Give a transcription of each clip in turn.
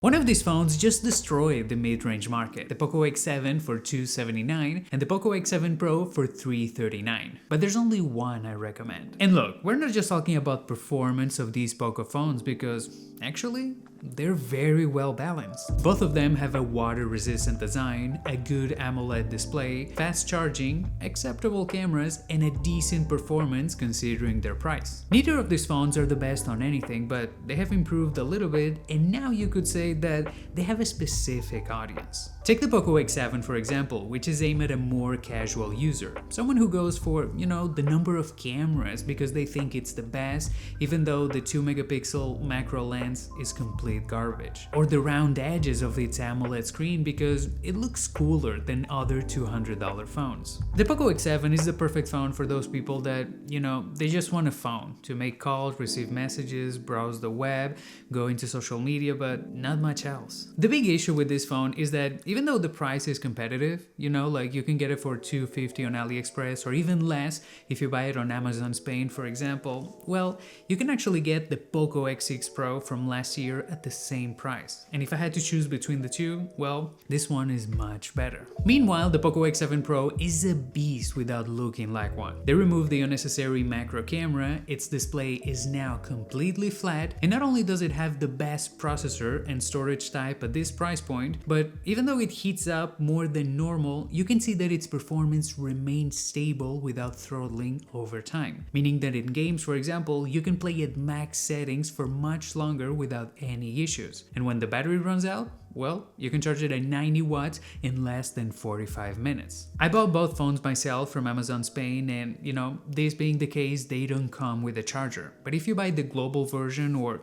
One of these phones just destroyed the mid-range market, the POCO X7 for $279 and the POCO X7 Pro for $339. But there's only one I recommend. And look, we're not just talking about performance of these POCO phones because actually, they're very well balanced. Both of them have a water-resistant design, a good AMOLED display, fast charging, acceptable cameras, and a decent performance considering their price. Neither of these phones are the best on anything, but they have improved a little bit, and now you could say that they have a specific audience. Take the POCO X7 for example, which is aimed at a more casual user. Someone who goes for, the number of cameras because they think it's the best, even though the 2-megapixel macro lens is complete garbage. Or the round edges of its AMOLED screen because it looks cooler than other $200 phones. The POCO X7 is the perfect phone for those people that, they just want a phone to make calls, receive messages, browse the web, go into social media, but not much else. The big issue with this phone is that even though the price is competitive, like you can get it for $250 on AliExpress or even less if you buy it on Amazon Spain, for example, well, you can actually get the POCO X6 Pro from last year at the same price. And if I had to choose between the two, well, this one is much better. Meanwhile, the POCO X7 Pro is a beast without looking like one. They removed the unnecessary macro camera, its display is now completely flat, and not only does it have the best processor and storage type at this price point, but even though it heats up more than normal, you can see that its performance remains stable without throttling over time. Meaning that in games, for example, you can play at max settings for much longer without any issues. And when the battery runs out, well, you can charge it at 90 watts in less than 45 minutes. I bought both phones myself from Amazon Spain and, this being the case, they don't come with a charger. But if you buy the global version or,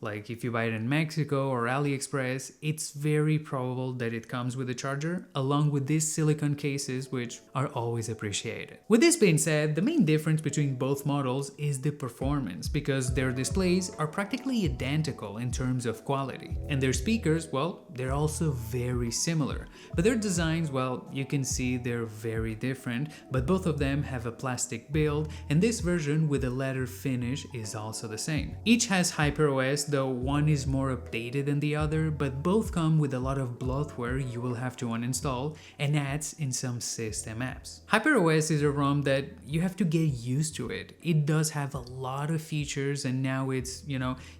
like if you buy it in Mexico or AliExpress, it's very probable that it comes with a charger along with these silicone cases, which are always appreciated. With this being said, the main difference between both models is the performance because their displays are practically identical in terms of quality. And their speakers, well, they're also very similar, but their designs, well, you can see they're very different, but both of them have a plastic build, and this version with a leather finish is also the same. Each has HyperOS, though one is more updated than the other, but both come with a lot of bloatware you will have to uninstall and ads in some system apps. HyperOS is a ROM that you have to get used to it. It does have a lot of features and now it's,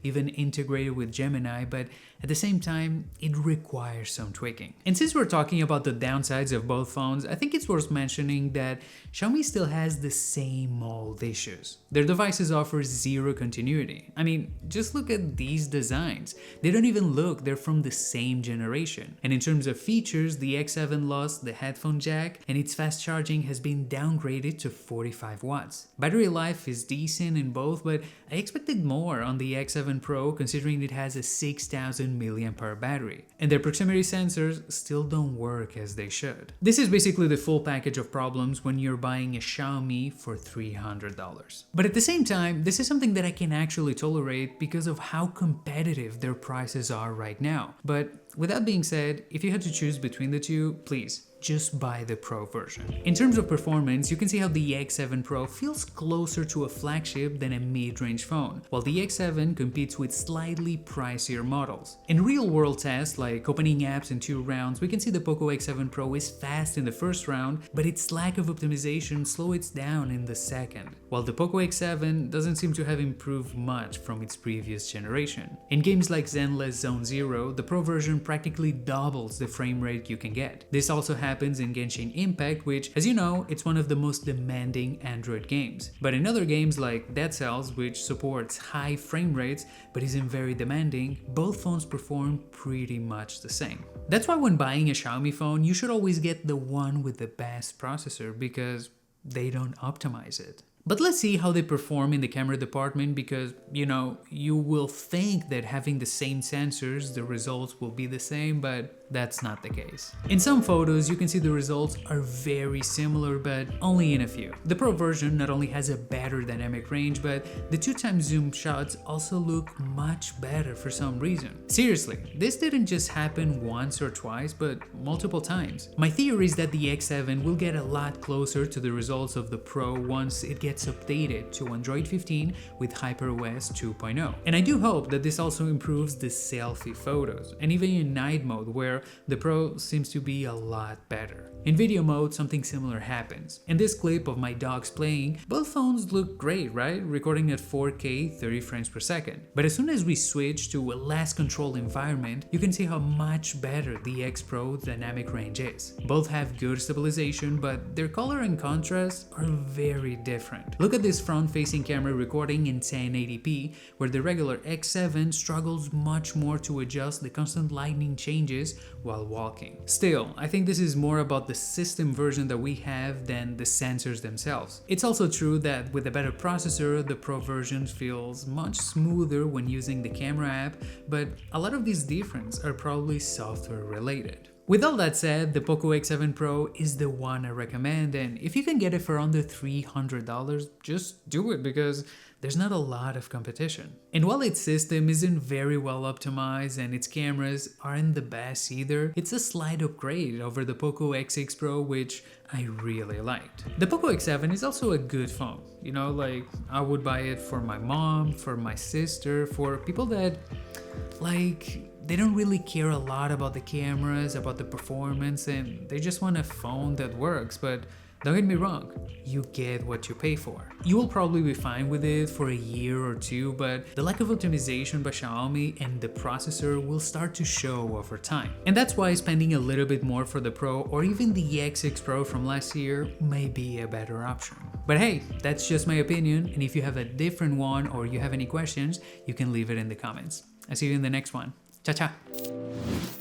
even integrated with Gemini, but at the same time, it requires some tweaking. And since we're talking about the downsides of both phones, I think it's worth mentioning that Xiaomi still has the same old issues. Their devices offer zero continuity. I mean, just look at these designs. They don't even look, they're from the same generation. And in terms of features, the X7 lost the headphone jack and its fast charging has been downgraded to 45 watts. Battery life is decent in both, but I expected more on the X7 Pro considering it has a 6,000 mAh battery, and their proximity sensors still don't work as they should. This is basically the full package of problems when you're buying a Xiaomi for $300. But at the same time, this is something that I can actually tolerate because of how competitive their prices are right now. But with that being said, if you had to choose between the two, please, just buy the Pro version. In terms of performance, you can see how the X7 Pro feels closer to a flagship than a mid-range phone, while the X7 competes with slightly pricier models. In real-world tests, like opening apps in 2 rounds, we can see the POCO X7 Pro is fast in the first round, but its lack of optimization slows it down in the second, while the POCO X7 doesn't seem to have improved much from its previous generation. In games like Zenless Zone Zero, the Pro version practically doubles the frame rate you can get. This also happens in Genshin Impact, which, as you know, it's one of the most demanding Android games. But in other games like Dead Cells, which supports high frame rates but isn't very demanding, both phones perform pretty much the same. That's why when buying a Xiaomi phone, you should always get the one with the best processor because they don't optimize it. But let's see how they perform in the camera department because, you will think that having the same sensors, the results will be the same, but that's not the case. In some photos, you can see the results are very similar, but only in a few. The Pro version not only has a better dynamic range, but the 2x zoom shots also look much better for some reason. Seriously, this didn't just happen once or twice, but multiple times. My theory is that the X7 will get a lot closer to the results of the Pro once it gets gets updated to Android 15 with HyperOS 2.0. And I do hope that this also improves the selfie photos, and even in night mode where the Pro seems to be a lot better. In video mode, something similar happens. In this clip of my dogs playing, both phones look great, right? Recording at 4K 30 frames per second. But as soon as we switch to a less controlled environment, you can see how much better the X Pro dynamic range is. Both have good stabilization, but their color and contrast are very different. Look at this front-facing camera recording in 1080p, where the regular X7 struggles much more to adjust the constant lighting changes while walking. Still, I think this is more about the system version that we have than the sensors themselves. It's also true that with a better processor, the Pro version feels much smoother when using the camera app, but a lot of these differences are probably software related. With all that said, the POCO X7 Pro is the one I recommend, and if you can get it for under $300, just do it because there's not a lot of competition. And while its system isn't very well optimized and its cameras aren't the best either, it's a slight upgrade over the POCO X6 Pro, which I really liked. The POCO X7 is also a good phone. You know, like, I would buy it for my mom, for my sister, for people that, like, they don't really care a lot about the cameras, about the performance, and they just want a phone that works. But don't get me wrong, you get what you pay for. You will probably be fine with it for a year or two, but the lack of optimization by Xiaomi and the processor will start to show over time. And that's why spending a little bit more for the Pro or even the X6 Pro from last year may be a better option. But hey, that's just my opinion, and if you have a different one or you have any questions, you can leave it in the comments. I'll see you in the next one. Ciao, ciao!